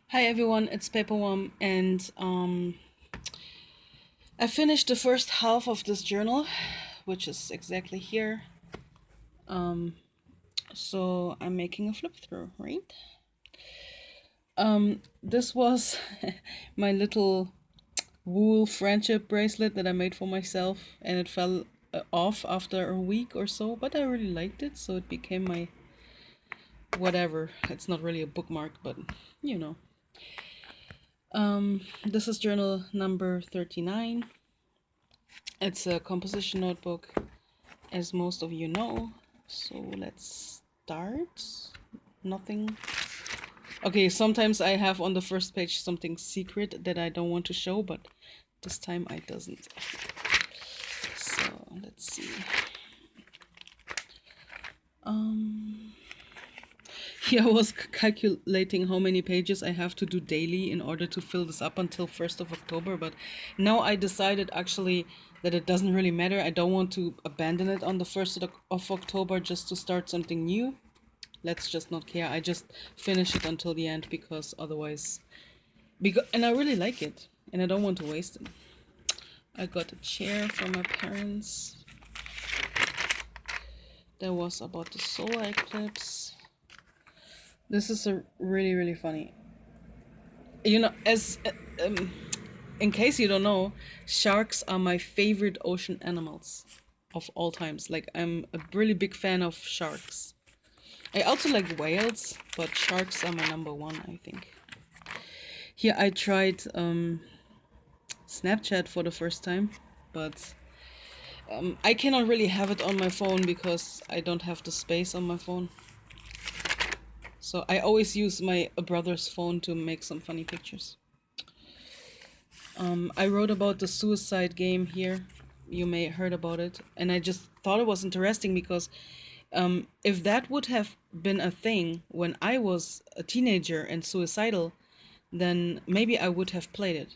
Hi everyone, it's Paperworm, and I finished the first half of this journal, which is exactly here. Um, so I'm making a flip through, right? This was my little wool friendship bracelet that I made for myself, and it fell off after a week or so, but I really liked it, so it became my whatever. It's not really a bookmark, but you know. This is journal number 39. It's a composition notebook, as most of you know. So let's start. Nothing. Okay, sometimes I have on the first page something secret that I don't want to show, but this time I doesn't. So let's see. Here I was calculating how many pages I have to do daily in order to fill this up until 1st of October, but now I decided actually that it doesn't really matter. I don't want to abandon it on the 1st of October just to start something new. Let's just not care. I just finish it until the end because otherwise, and I really like it and I don't want to waste it. I got a chair from my parents. That was about the solar eclipse. This is a really funny. As in case you don't know, sharks are my favorite ocean animals of all times. Like, I'm a really big fan of sharks. I also like whales, but sharks are my number one, I think. Here I tried Snapchat for the first time, but I cannot really have it on my phone because I don't have the space on my phone. So I always use my brother's phone to make some funny pictures. I wrote about the suicide game here. You may have heard about it. And I just thought it was interesting because if that would have been a thing when I was a teenager and suicidal, then maybe I would have played it.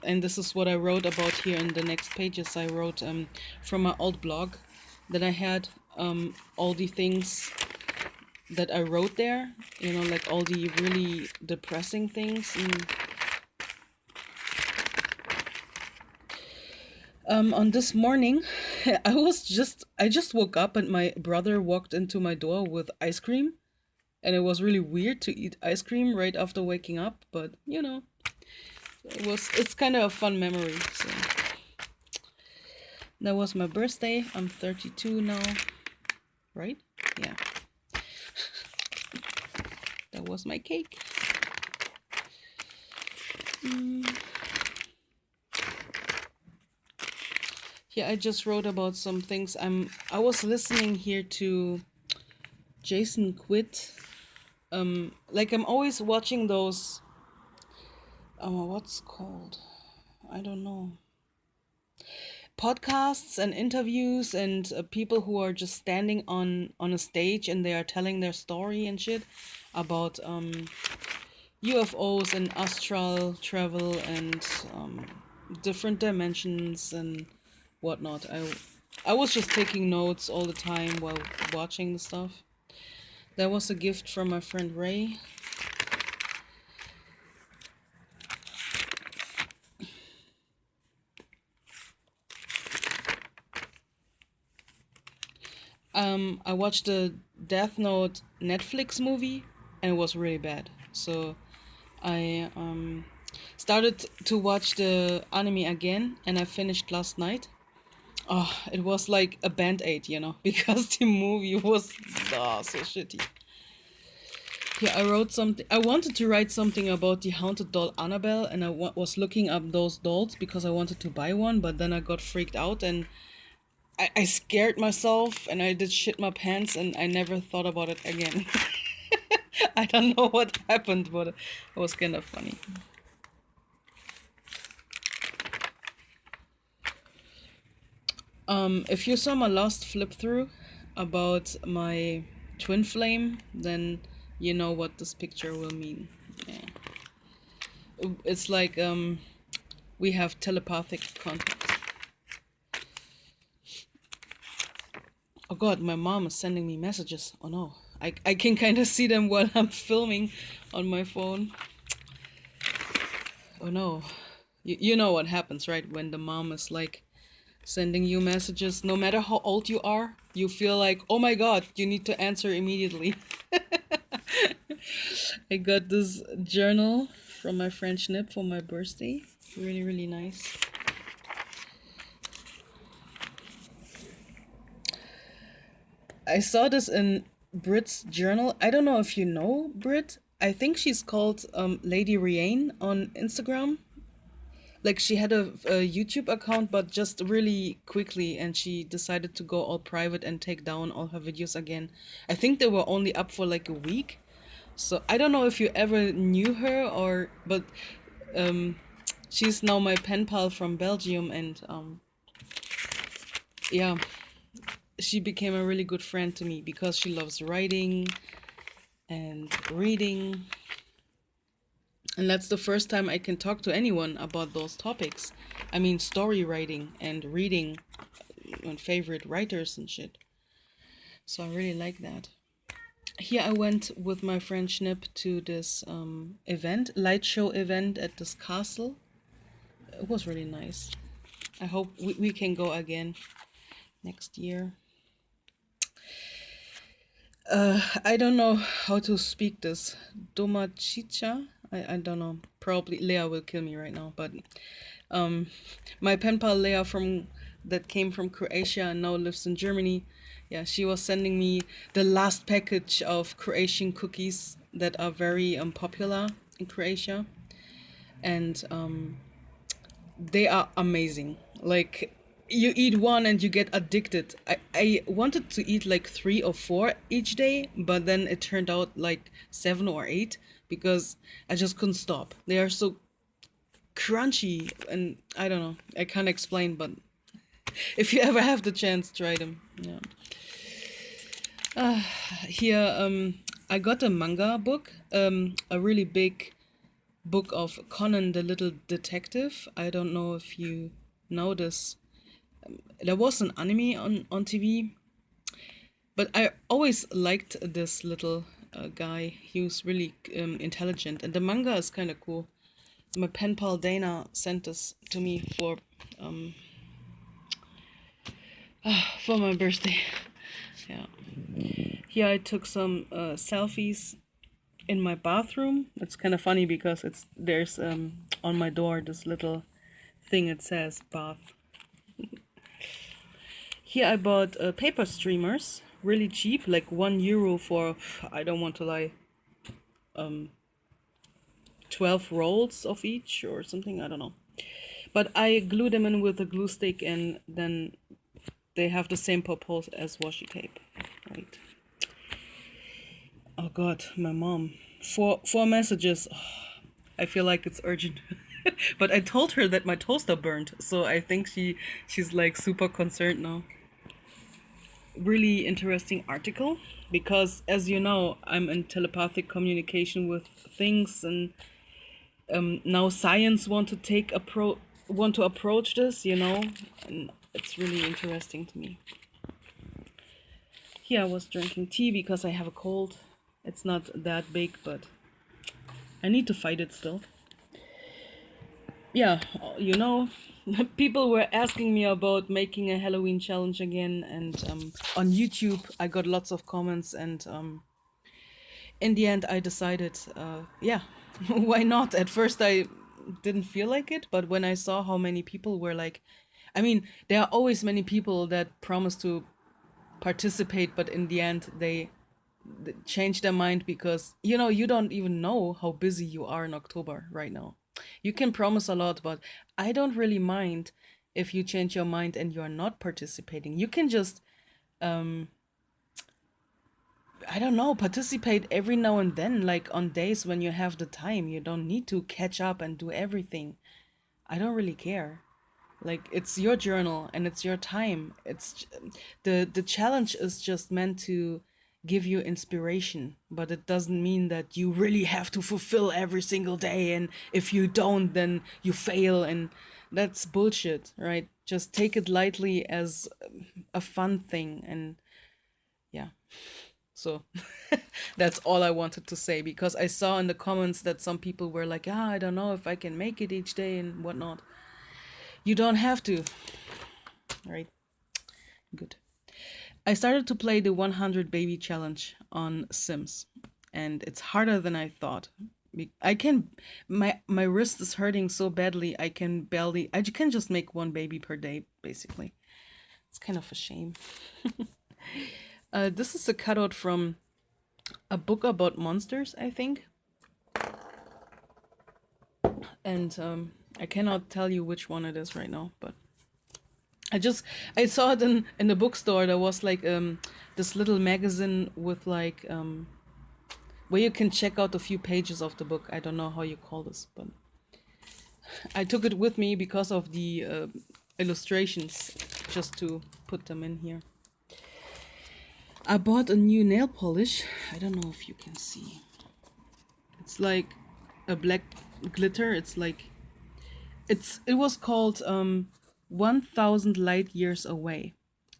And this is what I wrote about here in the next pages. I wrote from my old blog that I had all the things that I wrote there, like all the really depressing things. And on this morning, I just woke up and my brother walked into my door with ice cream, and it was really weird to eat ice cream right after waking up, but it's kind of a fun memory. So that was my birthday. I'm 32 now, right? Yeah. That was my cake. Yeah, I just wrote about some things. I was listening here to Jason Quitt. Like, I'm always watching those what's called? I don't know. Podcasts and interviews and people who are just standing on a stage and they are telling their story and shit about UFOs and astral travel and different dimensions and whatnot. I was just taking notes all the time while watching the stuff. That was a gift from my friend Ray. I watched the Death Note Netflix movie and it was really bad. So I started to watch the anime again and I finished last night. Oh, it was like a band-aid, because the movie was so shitty. Yeah, I wrote something. I wanted to write something about the haunted doll Annabelle, and I was looking up those dolls because I wanted to buy one, but then I got freaked out and I scared myself and I did shit my pants and I never thought about it again. I don't know what happened, but it was kind of funny. If you saw my last flip through about my twin flame, then you know what this picture will mean. Yeah. It's like we have telepathic contact. Oh god, my mom is sending me messages. Oh no. I can kind of see them while I'm filming on my phone. Oh no. You know what happens, right? When the mom is like sending you messages, no matter how old you are, you feel like, oh my god, you need to answer immediately. I got this journal from my French nip for my birthday. Really, really nice. I saw this in Brit's journal. I don't know if you know Brit. I think she's called Lady Riane on Instagram. Like she had a YouTube account, but just really quickly, and she decided to go all private and take down all her videos again. I think they were only up for like a week. So I don't know if you ever knew her or, but um, she's now my pen pal from Belgium, and yeah, she became a really good friend to me because she loves writing and reading. And that's the first time I can talk to anyone about those topics. I mean, story writing and reading and favorite writers and shit. So I really like that. Here I went with my friend Schnipp to this light show event at this castle. It was really nice. I hope we can go again next year. I don't know how to speak this. Domachicha? I don't know. Probably Leah will kill me right now, but um, my pen pal Leah that came from Croatia and now lives in Germany. Yeah, she was sending me the last package of Croatian cookies that are very popular in Croatia, and they are amazing. Like you eat one and you get addicted. I wanted to eat like 3 or 4 each day, but then it turned out like 7 or 8 because I just couldn't stop. They are so crunchy and I don't know. I can't explain, but if you ever have the chance, try them. Yeah. Here, I got a manga book, a really big book of Conan the Little Detective. I don't know if you know this. There was an anime on TV, but I always liked this little guy. He was really intelligent, and the manga is kind of cool. My pen pal Dana sent this to me for my birthday. Yeah. Here I took some selfies in my bathroom. It's kind of funny because there's on my door this little thing. It says bath. Here I bought paper streamers, really cheap, like €1 for, I don't want to lie, 12 rolls of each or something, I don't know. But I glue them in with a glue stick and then they have the same purpose as washi tape. Right. Oh god, my mom. Four messages. Oh, I feel like it's urgent. But I told her that my toaster burned, so I think she's like super concerned now. Really interesting article because as you know, I'm in telepathic communication with things, and now science want to approach this, and it's really interesting to me. Here I was drinking tea because I have a cold. It's not that big, but I need to fight it still. Yeah, people were asking me about making a Halloween challenge again, and on YouTube I got lots of comments, and in the end I decided, yeah, why not? At first I didn't feel like it, but when I saw how many people were like, I mean, there are always many people that promise to participate, but in the end they change their mind because you don't even know how busy you are in October right now. You can promise a lot, but I don't really mind if you change your mind and you're not participating. You can just I don't know, participate every now and then, like on days when you have the time. You don't need to catch up and do everything. I don't really care. Like it's your journal and it's your time. It's the challenge is just meant to give you inspiration, but it doesn't mean that you really have to fulfill every single day, and if you don't then you fail, and that's bullshit, right? Just take it lightly as a fun thing, and yeah. So that's all I wanted to say, because I saw in the comments that some people were like, ah, I don't know if I can make it each day and whatnot. You don't have to. Right? Good. I started to play the 100 baby challenge on Sims, and it's harder than I thought. I can, my wrist is hurting so badly. I can just make one baby per day, basically. It's kind of a shame. This is a cutout from a book about monsters, I think. And I cannot tell you which one it is right now, but I saw it in the bookstore. There was like this little magazine with like where you can check out a few pages of the book. I don't know how you call this, but I took it with me because of the illustrations, just to put them in here. I bought a new nail polish. I don't know if you can see. It's like a black glitter. It's like it was called 1000 light years away.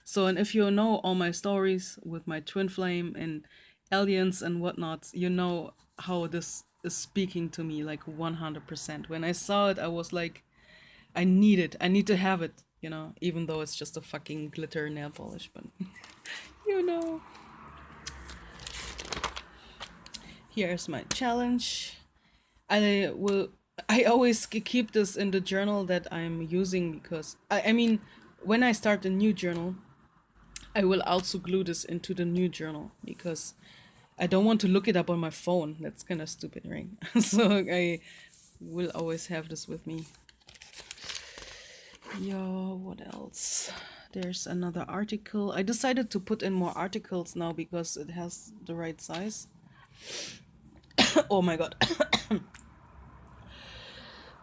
So, and if you know all my stories with my twin flame and aliens and whatnot, you know how this is speaking to me like 100%. When I saw it, I was like, I need it. I need to have it, you know, even though it's just a fucking glitter nail polish, but you know. Here's my challenge. I will. I always keep this in the journal that I'm using, because I mean, when I start a new journal, I will also glue this into the new journal, because I don't want to look it up on my phone. That's kind of stupid, right? So I will always have this with me. Yeah, what else? There's another article. I decided to put in more articles now because it has the right size. Oh my god.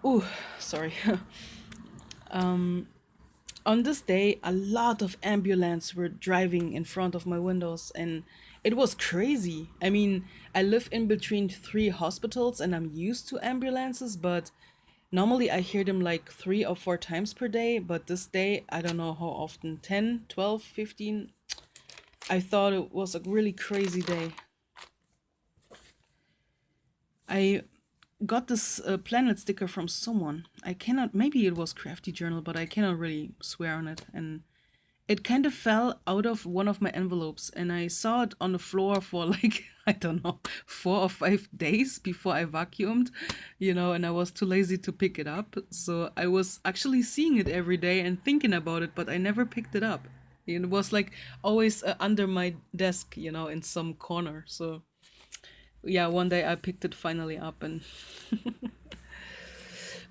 Ooh, sorry. On this day, a lot of ambulance were driving in front of my windows, and it was crazy. I mean, I live in between three hospitals and I'm used to ambulances, but normally I hear them like 3 or 4 times per day. But this day, I don't know how often, 10, 12, 15. I thought it was a really crazy day. I got this planet sticker from someone. I cannot, maybe it was Crafty Journal, but I cannot really swear on it. And it kind of fell out of one of my envelopes, and I saw it on the floor for like, I don't know, 4 or 5 days before I vacuumed, you know, and I was too lazy to pick it up. So I was actually seeing it every day and thinking about it, but I never picked it up. It was like always under my desk, you know, in some corner. So yeah, one day I picked it finally up, and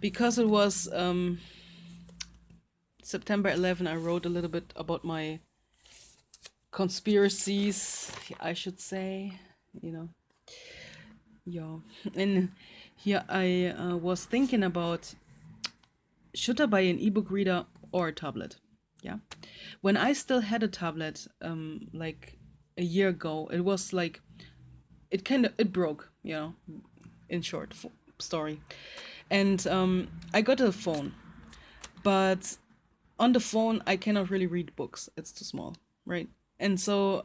because it was September 11, I wrote a little bit about my conspiracies, I should say, you know. Yeah. And here I was thinking about, should I buy an ebook reader or a tablet? Yeah. When I still had a tablet, like a year ago, it was like, it broke, you know, in short story. And I got a phone, but on the phone I cannot really read books. It's too small, right? And so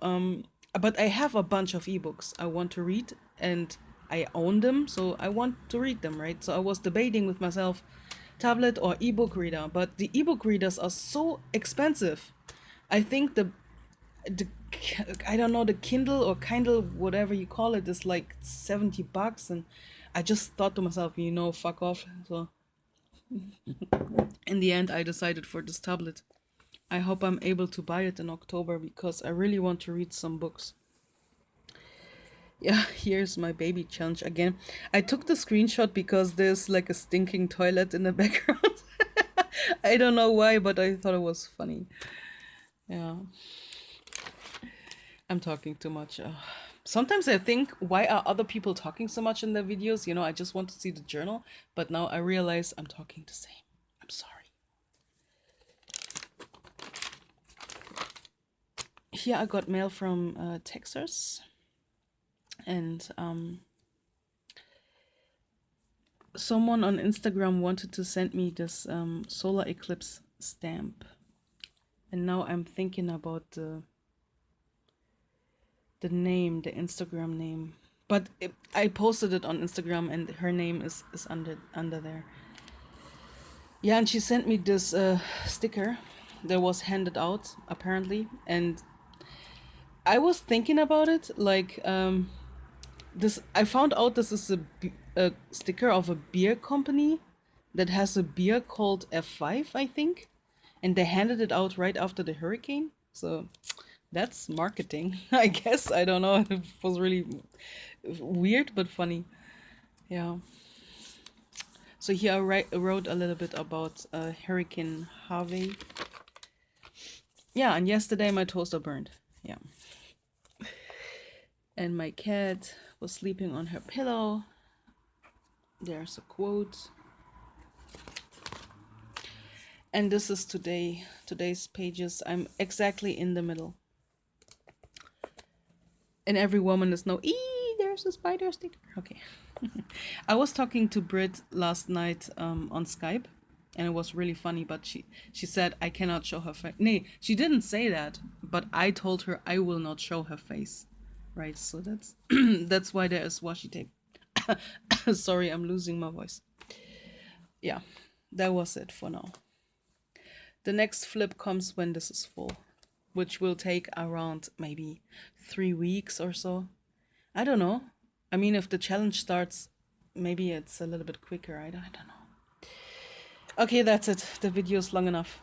but I have a bunch of ebooks I want to read, and I own them, so I want to read them, right? So I was debating with myself, tablet or ebook reader, but the ebook readers are so expensive. I think the I don't know, the Kindle or Kindle, whatever you call it, is like $70, and I just thought to myself, you know, fuck off. So in the end, I decided for this tablet. I hope I'm able to buy it in October, because I really want to read some books. Yeah, here's my baby challenge again. I took the screenshot because there's like a stinking toilet in the background. I don't know why, but I thought it was funny. Yeah. I'm talking too much. Sometimes I think, why are other people talking so much in their videos? You know, I just want to see the journal, but now I realize I'm talking the same. I'm sorry. Here I got mail from Texas, and someone on Instagram wanted to send me this solar eclipse stamp, and now I'm thinking about the the Instagram name. But I posted it on Instagram, and her name is under there. Yeah, and she sent me this sticker that was handed out apparently, and I was thinking about it. Like, this, I found out this is a sticker of a beer company that has a beer called F5, I think, and they handed it out right after the hurricane. So that's marketing, I guess. I don't know. It was really weird but funny. Yeah. So here I wrote a little bit about Hurricane Harvey. Yeah, and yesterday my toaster burned. Yeah. And my cat was sleeping on her pillow. There's a quote. And this is today's pages. I'm exactly in the middle. And every woman is no, there's a spider sticker. Okay. I was talking to Brit last night on Skype, and it was really funny, but she said I cannot show her face. Nay, she didn't say that, but I told her I will not show her face. Right, so that's that's why there is washi tape. Sorry, I'm losing my voice. Yeah, that was it for now. The next flip comes when this is full, which will take around maybe 3 weeks or so. I don't know. I mean, if the challenge starts, maybe it's a little bit quicker. I don't know. Okay, that's it. The video is long enough.